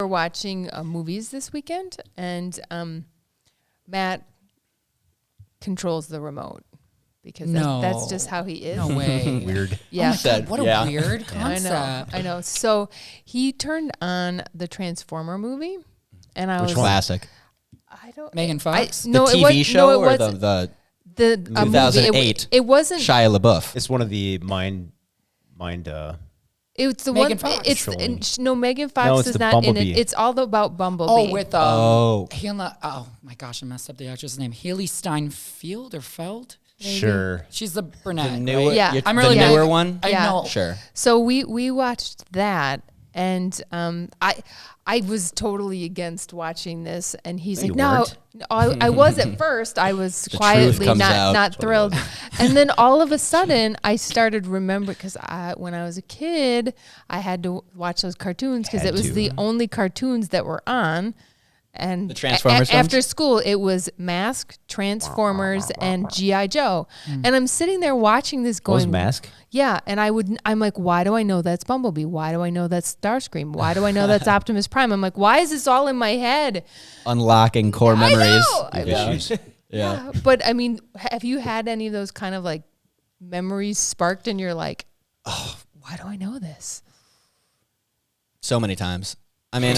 We're watching movies this weekend, and Matt controls the remote because that's just how he is. No way. Weird. Yeah. Oh my God, what a weird concept. I know. So he turned on the Transformer movie, and I was classic. I don't. Megan Fox? No, the it TV was, show no, it or wasn't. the The 2008 it wasn't. Shia LaBeouf. It's one of the mind. It's the Megan one. Fox. It's no Megan Fox No, it's is the not in Bumblebee. it. It's all about Bumblebee. Oh, with Oh. oh my gosh, I messed up the actress' name. Haley Steinfeld or Feld? Sure. She's the brunette. The newer, right? Yeah. I'm really the newer big. one. I Yeah. know. Sure. So we watched that, and I was totally against watching this, and he's like, you no, weren't. I was at first. I was quietly comes out. not thrilled, and then all of a sudden I started remembering because when I was a kid, I had to watch those cartoons because it was the only cartoons that were on. And The Transformers ones? after school, it was Mask, Transformers, and G.I. Joe. And I'm sitting there watching this going, What was Mask? yeah, and I'm like, why do I know that's Bumblebee? Why do I know that's Starscream? Why do I know that's Optimus Prime? I'm like, why is this all in my head? Unlocking core memories. I know. Issues. Yeah. But I mean, have you had any of those kind of like memories sparked and you're like, oh, why do I know this? So many times. I mean,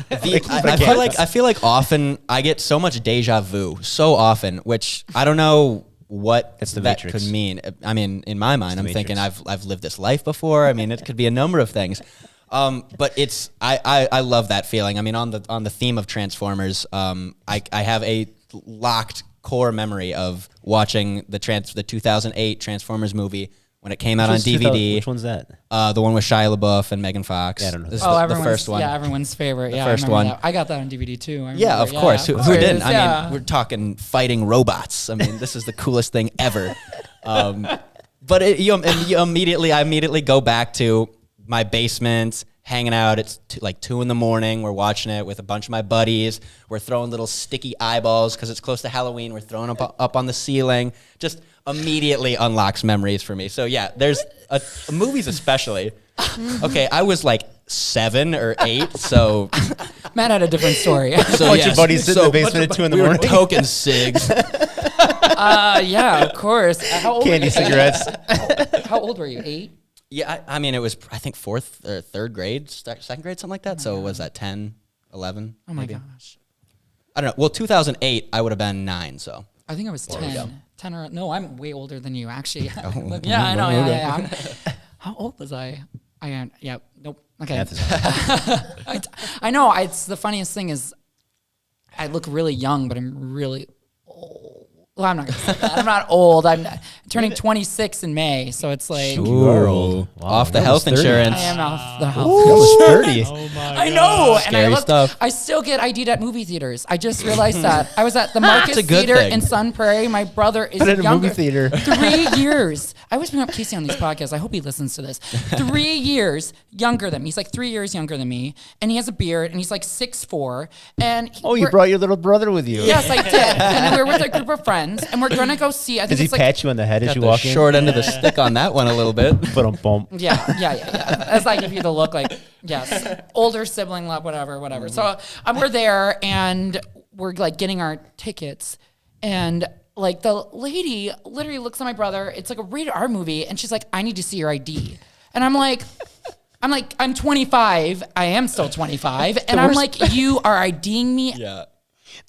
I feel like often I get so much deja vu so often, which I don't know what It's the that Matrix. could mean. I mean, in my mind, I'm the thinking Matrix. I've lived this life before. I mean, it could be a number of things. But it's I love that feeling. I mean, on the theme of Transformers, I have a locked core memory of watching the 2008 Transformers movie when it came out on DVD. Which one's that? The one with Shia LaBeouf and Megan Fox. Yeah, I don't know. This is Oh, the everyone's first one. Yeah, everyone's favorite. The Yeah, first I remember one. that. I got that on DVD too. I Yeah, of remember. course. Who didn't? I Yeah. mean, we're talking fighting robots. I mean, this is the coolest thing ever. But I immediately go back to my basement, hanging out. It's like 2 a.m. We're watching it with a bunch of my buddies. We're throwing little sticky eyeballs because it's close to Halloween. We're throwing them up on the ceiling. Just immediately unlocks memories for me. So yeah, there's movies especially. Okay, I was like 7 or 8, so Matt had a different story. so Bunch of buddies sit in the basement at 2 we were a.m. toking cigs. Yeah, of course. How old Candy were you? cigarettes. How old were you? 8? Yeah, I mean, it was, I think, 4th or 3rd grade, 2nd grade, something like that. So was that 10, 11? Oh my maybe? gosh. I don't know. Well, 2008, I would have been 9, so. I think I was 10. 10 or no, I'm way older than you actually. Oh, Yeah, I know. Yeah. How old was I? Yeah. Nope. Okay. I know. It's the funniest thing is, I look really young, but I'm really old. Well, I'm not gonna say that. I'm not old. I'm turning 26 in May, so it's like You are old. Wow, Off the you're health almost 30. insurance. I am off the health. You're almost 30. Oh my I know, and I Scary looked. stuff. I still get ID'd at movie theaters. I just realized that. I was at the Marcus That's a good Theater thing. in Sun Prairie. My brother is But at a younger. movie theater. 3 years. I always bring up Casey on these podcasts. I hope he listens to this. 3 years younger than me. He's like 3 years younger than me, and he has a beard, and he's like 6'4". And Oh, you brought your little brother with you. Yes, I did. And then we were with a group of friends, and we're gonna go see. I think Does he it's like. pat you on the head as Got you the walk in? short end of the stick on that one a little bit. Bump. Yeah. As I give you the look, like, yes, older sibling love, whatever. So we're there and we're like getting our tickets, and like the lady literally looks at my brother. It's like a rated R movie, and she's like, "I need to see your ID," and I'm like, I'm 25. I am still 25, and I'm like, you are IDing me. Yeah.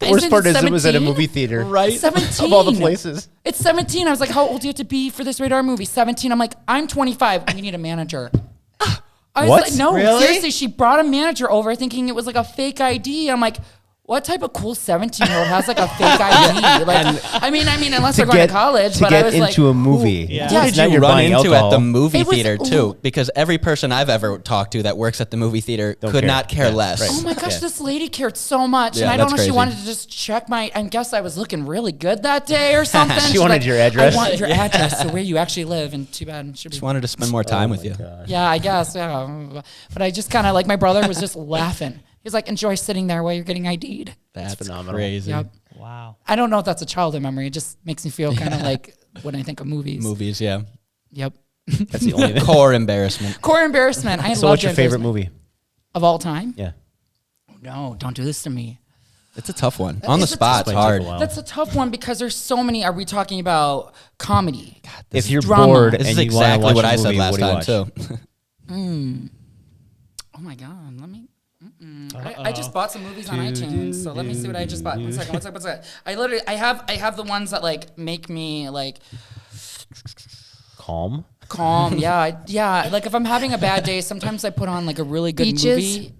The worst part is it was at a 17? movie theater. Right. 17 Of all the places. It's 17. I was like, how old do you have to be for this radar movie? 17. I'm like, I'm 25. We need a manager. I was What? like, no, Really? seriously. She brought a manager over thinking it was like a fake ID. I'm like, what type of cool 17-year-old has like a fake ID? Like, I mean, unless they're going to college. To But I get was into like, a movie. Yeah. Yeah, What did Now you you're run buying into alcohol. at the movie It was- theater too? Because every person I've ever talked to that works at the movie theater Don't could care. not care Yeah, less. right. oh my gosh, Yeah. this lady cared so much. Yeah, and I don't that's know if she crazy. wanted to just check I guess I was looking really good that day or something. She She's wanted like, your address. I want your address, so where you actually live. And too bad. Should be Just wanted to spend more time with you. Yeah, I guess. Yeah. But I just kind of like my brother was just laughing. He's like, enjoy sitting there while you're getting ID'd. That's phenomenal. crazy. Yep. Wow. I don't know if that's a childhood memory. It just makes me feel kind of like when I think of movies. Movies, yeah. Yep. That's the only thing. Core embarrassment. Core embarrassment. I So love what's your favorite movie? of all time? Yeah. no, don't do this to me. It's a tough one. On the It's a spot, tough it's hard. That's a tough one because there's so many. Are we talking about comedy? If you're drama. bored This and is you want to exactly watch what a I said movie, last what do you time watch? too. Oh my God, let me. I just bought some movies on iTunes, so let me see what I just bought. One second. I have the ones that like make me like Calm. Yeah. Like if I'm having a bad day, sometimes I put on like a really good Beaches? movie.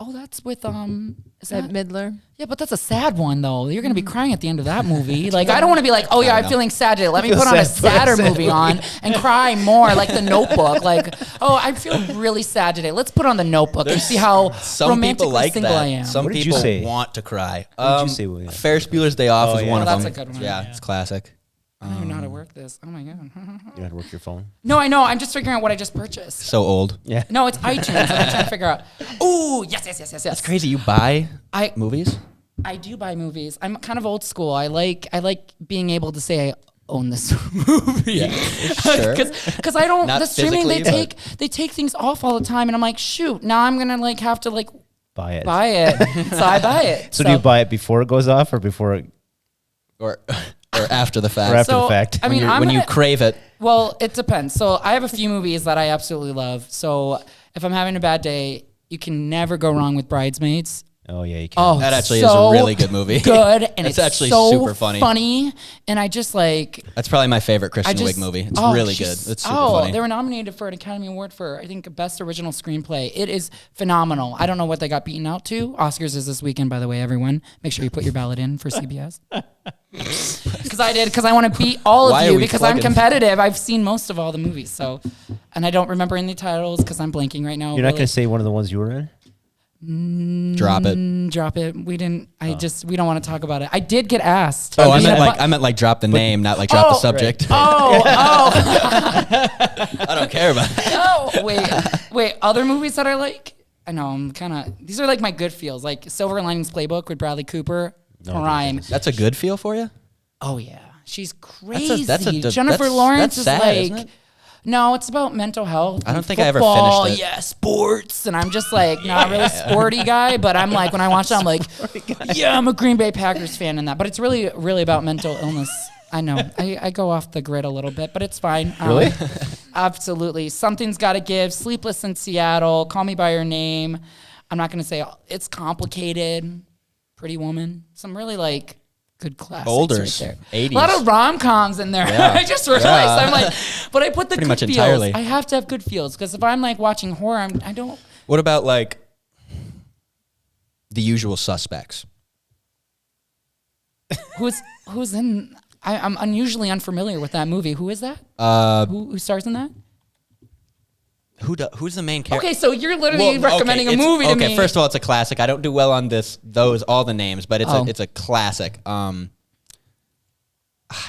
Oh, that's with is At that Midler. Yeah, but that's a sad one though. You're gonna be crying at the end of that movie. Like I don't want to be like, oh yeah, I'm feeling sad today. Let me put on a sadder movie on and cry more, like The Notebook. Like, oh, I feel really sad today. Let's put on The Notebook and see how Some people romantically like single I that. am. Some What did you people say? want to cry. What did you say, William? Ferris Bueller's Day Off Oh, is yeah. one Oh, of that's them. a good one. Yeah, it's classic. I don't even know how to work this. Oh my God. You know how to work your phone? No, I know. I'm just figuring out what I just purchased. So old. Yeah. No, it's iTunes. I'm trying to figure out. Ooh, yes. That's crazy. You buy movies? I do buy movies. I'm kind of old school. I like being able to say I own this movie. Yeah, sure. Because I don't. Not The streaming physically, they take things off all the time, and I'm like, shoot. Now I'm gonna like have to like Buy it. buy it. So I buy it. So do you buy it before it goes off or before it, Or after the fact? or after So, the fact? I mean, when you crave it. Well, it depends. So I have a few movies that I absolutely love. So if I'm having a bad day, you can never go wrong with Bridesmaids. Oh yeah, you can. Oh, That actually so is a really good movie. Good, and it's actually so super funny. And I just like. That's probably my favorite Kristen I Wiig just, movie. It's oh, really good. she's- It's super funny. They were nominated for an Academy Award for, I think, Best Original Screenplay. It is phenomenal. I don't know what they got beaten out to. Oscars is this weekend, by the way, everyone. Make sure you put your ballot in for CBS. Because I want to beat all Why of are you we because plugging? I'm competitive. I've seen most of all the movies, so, and I don't remember any titles because I'm blanking right now. You're not going to say one of the ones you were in? Drop it. Drop it. We didn't. We don't want to talk about it. I did get asked. Oh, I mean, meant like drop the name, not like drop the subject. Oh, I don't care about it. oh, wait. Other movies that I like? I know I'm kind of. These are like my good feels, like Silver Linings Playbook with Bradley Cooper. Prime. That's a good feel for you? Oh yeah, she's crazy. Jennifer Jennifer Lawrence is sad, like. isn't it? No, it's about mental health. I don't and think I ever football. finished it. Yeah, sports, and I'm just like not really sporty guy, but I'm like when I watch it, I'm like, yeah, I'm a Green Bay Packers fan in that. But it's really, really about mental illness. I know I go off the grid a little bit, but it's fine. Really? Absolutely. Something's Got to Give. Sleepless in Seattle. Call Me by Your Name. I'm not gonna say it's complicated. Pretty Woman. Some really like. Good classics Olders, right there. 80s. A lot of rom-coms in there. Yeah. I just realized. Yeah. I'm like, but I put the Pretty good much feels. entirely. I have to have good feels because if I'm like watching horror, I don't. What about like The Usual Suspects? Who's in? I'm unusually unfamiliar with that movie. Who is that? Who stars in that? Who's the main character? Okay, so you're literally recommending a it's- movie to me. Okay, first of all, it's a classic. I don't do well on all the names, but it's a classic. I'm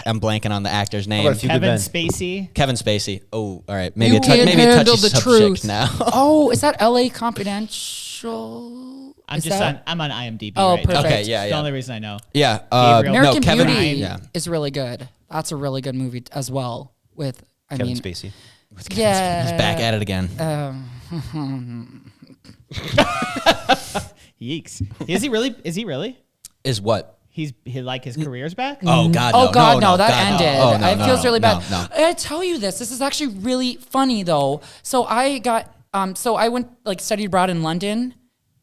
blanking on the actor's name. about a few good Kevin men? Spacey. Kevin Spacey. Oh, all right. Maybe You a touchy handle the subject truth. now. Oh, is that L.A. Confidential? I'm on IMDb. Oh, right now. perfect. Okay, yeah, The yeah. only reason I know. Yeah. Gabriel. No, American Kevin. Beauty Yeah. is really good. That's a really good movie as well. With Kevin Spacey. Yeah. He's back at it again. Yeeks. Is he really? Is what? He like his career's back? Oh God! No, Oh God, no, that God, no. ended. Oh, no, It feels really bad. No. I tell you this. This is actually really funny though. So I got so I went like studied abroad in London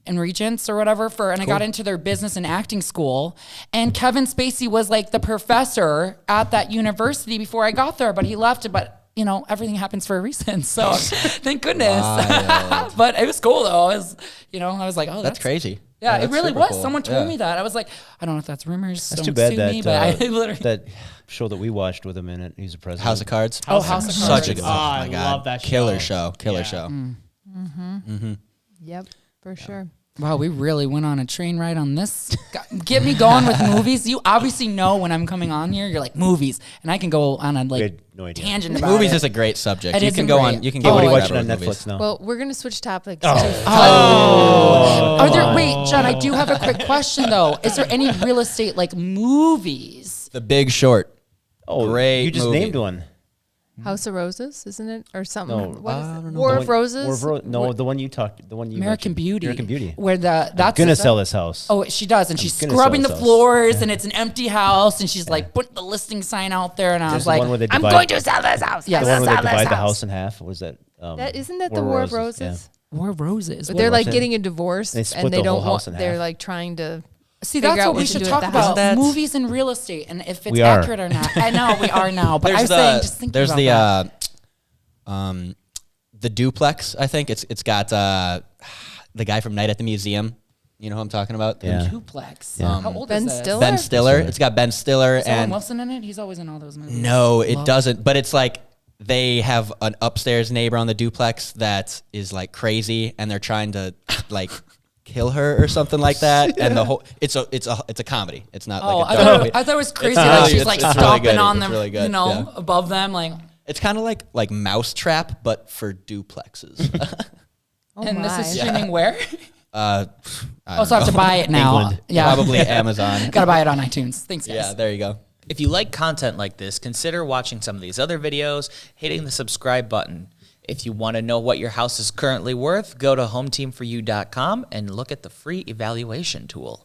in Regents or whatever and I got into their business and acting school. And Kevin Spacey was like the professor at that university before I got there, but he left. But you know, everything happens for a reason. So thank goodness. But it was cool though. I was like, oh, That's crazy. Yeah, it that's really super was. cool. Someone told Yeah. me that. I was like, I don't know if that's rumors. That's Don't too bad sue that me, but I literally. that show that we watched with him in it. He's a president. House of Cards. Oh, House of Such Cards. a Oh, I my God. love that Killer show. Killer Yeah. show. Yep, for sure. Wow, we really went on a train ride on this. Get me going with movies. You obviously know when I'm coming on here. You're like movies, and I can go on a We had no idea. tangent about Movies it. is a great subject. It You is can a go great- on. You can Oh, get What are you whatever watching on with movies. Netflix now? Well, we're gonna switch topics. Wait, John, I do have a quick question though. Is there any real estate like movies? The Big Short. Oh, Great you just movie. named one. House of Roses, isn't it, or something? No, What is I it? don't know. War The of one- Roses. No, the one you talked. The one you American mentioned. Beauty. American Beauty. Where that's Gonna sell this house. Oh, she does, and she's gonna scrubbing the sell this house. floors, and it's an empty house, and she's like putting the listing sign out there, and I There's was the like, one where they I'm divide- going to sell this house. Yes, the one where they sell this divide the house. house in half. Was that? Isn't that the War of Roses? Yeah. War of Roses. But they're like Roses. getting a divorce, They split and they the whole don't house want. in They're half. like trying to. See, figure that's out what we what to should do with talk the about: house. movies and real estate, and if it's We are. accurate or not. I know we are now, but I was saying, just think there's about the duplex. I think it's got the guy from Night at the Museum. You know who I'm talking about? Yeah. that. Duplex. Yeah. How old Ben is this? Stiller? Ben Stiller. It's got Ben Stiller Is Owen and Wilson in it? He's always in all those movies. no, it doesn't. But it's like they have an upstairs neighbor on the duplex that is like crazy, and they're trying to like kill her or something like that. And the whole it's a comedy. It's not Oh, like I a thought, dark movie. I thought it was crazy. It's Like really- she's it's- like it's really stomping good. on It's them, really good, you know, yeah. above them, like. It's kind of like Mousetrap, but for duplexes. Oh And my. this is streaming where? I Also have to buy it now. England. Yeah, Probably Amazon. gotta buy it on iTunes. Thanks, guys. Yeah, there you go. If you like content like this, consider watching some of these other videos, hitting the subscribe button. If you want to know what your house is currently worth, go to HomeTeam4u.com and look at the free evaluation tool.